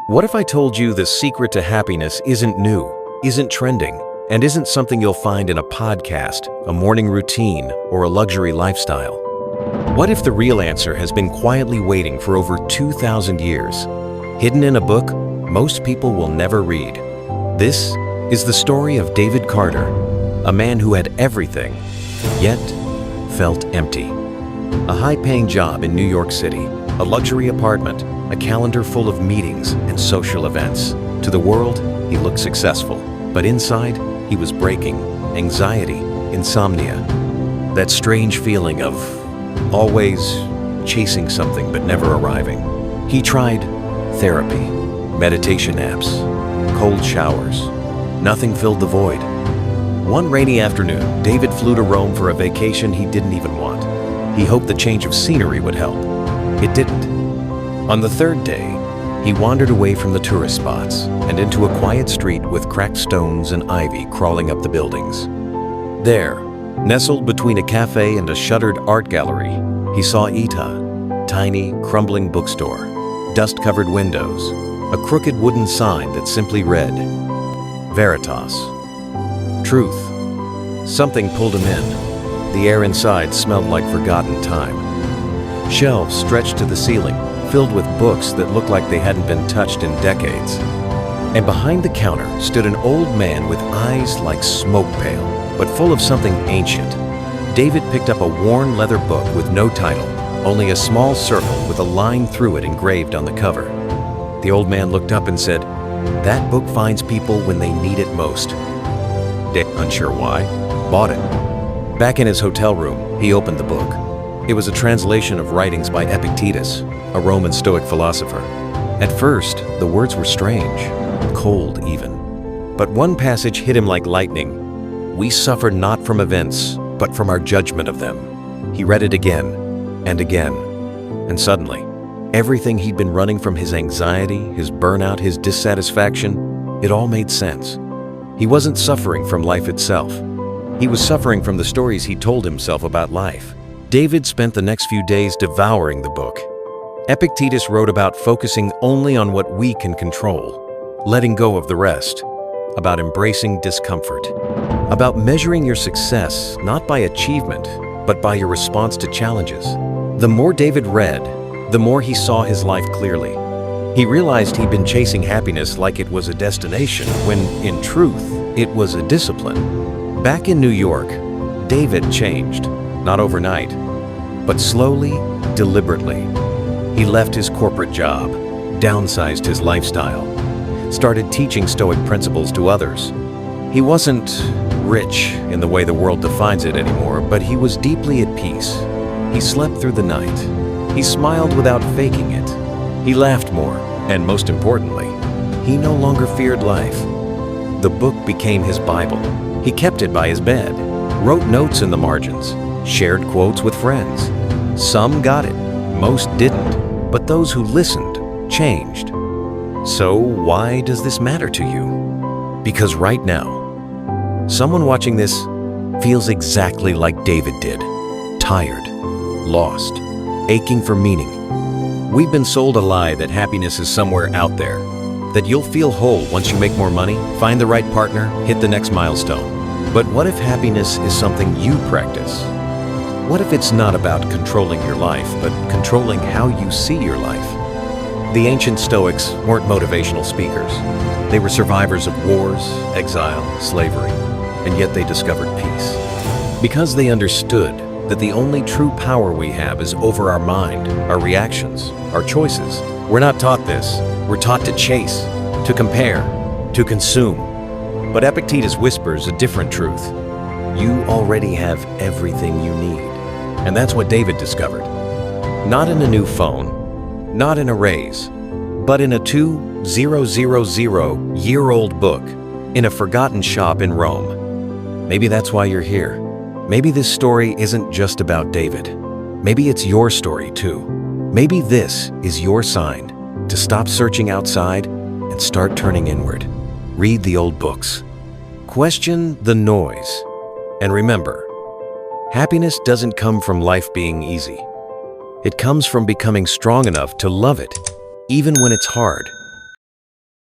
What if I told you the secret to happiness isn't new, isn't trending, and isn't something you'll find in a podcast, a morning routine, or a luxury lifestyle? What if the real answer has been quietly waiting for over 2,000 years, hidden in a book most people will never read? This is the story of David Carter, a man who had everything, yet felt empty. A high-paying job in New York City, a luxury apartment, a calendar full of meetings and social events. To the world, he looked successful, but inside, he was breaking. Anxiety, insomnia, that strange feeling of always chasing something but never arriving. He tried therapy, meditation apps, cold showers. Nothing filled the void. One rainy afternoon, David flew to Rome for a vacation he didn't even want. He hoped the change of scenery would help. It didn't. On the third day, he wandered away from the tourist spots and into a quiet street with cracked stones and ivy crawling up the buildings. There, nestled between a cafe and a shuttered art gallery, he saw Ita, tiny, crumbling bookstore, dust-covered windows, a crooked wooden sign that simply read, Veritas. Truth. Something pulled him in. The air inside smelled like forgotten time. Shelves stretched to the ceiling, filled with books that looked like they hadn't been touched in decades. And behind the counter stood an old man with eyes like smoke pale, but full of something ancient. David picked up a worn leather book with no title, only a small circle with a line through it engraved on the cover. The old man looked up and said, "That book finds people when they need it most." David, unsure why, bought it. Back in his hotel room, he opened the book. It was a translation of writings by Epictetus, a Roman Stoic philosopher. At first, the words were strange, cold even. But one passage hit him like lightning. "We suffer not from events, but from our judgment of them." He read it again and again, and suddenly, everything he'd been running from, his anxiety, his burnout, his dissatisfaction, it all made sense. He wasn't suffering from life itself. He was suffering from the stories he told himself about life. David spent the next few days devouring the book. Epictetus wrote about focusing only on what we can control, letting go of the rest, about embracing discomfort, about measuring your success not by achievement, but by your response to challenges. The more David read, the more he saw his life clearly. He realized he'd been chasing happiness like it was a destination, when, in truth, it was a discipline. Back in New York, David changed. Not overnight, but slowly, deliberately. He left his corporate job, downsized his lifestyle, started teaching Stoic principles to others. He wasn't rich in the way the world defines it anymore, but he was deeply at peace. He slept through the night. He smiled without faking it. He laughed more, and most importantly, he no longer feared life. The book became his Bible. He kept it by his bed, wrote notes in the margins, shared quotes with friends. Some got it, most didn't, but those who listened changed. So why does this matter to you? Because right now, someone watching this feels exactly like David did. Tired, lost, aching for meaning. We've been sold a lie that happiness is somewhere out there, that you'll feel whole once you make more money, find the right partner, hit the next milestone. But what if happiness is something you practice? What if it's not about controlling your life, but controlling how you see your life? The ancient Stoics weren't motivational speakers. They were survivors of wars, exile, slavery, and yet they discovered peace. Because they understood that the only true power we have is over our mind, our reactions, our choices. We're not taught this. We're taught to chase, to compare, to consume. But Epictetus whispers a different truth. You already have everything you need. And that's what David discovered. Not in a new phone, not in a raise, but in a 2000-year-old book in a forgotten shop in Rome. Maybe that's why you're here. Maybe this story isn't just about David. Maybe it's your story too. Maybe this is your sign to stop searching outside and start turning inward. Read the old books. Question the noise. And remember, happiness doesn't come from life being easy. It comes from becoming strong enough to love it, even when it's hard.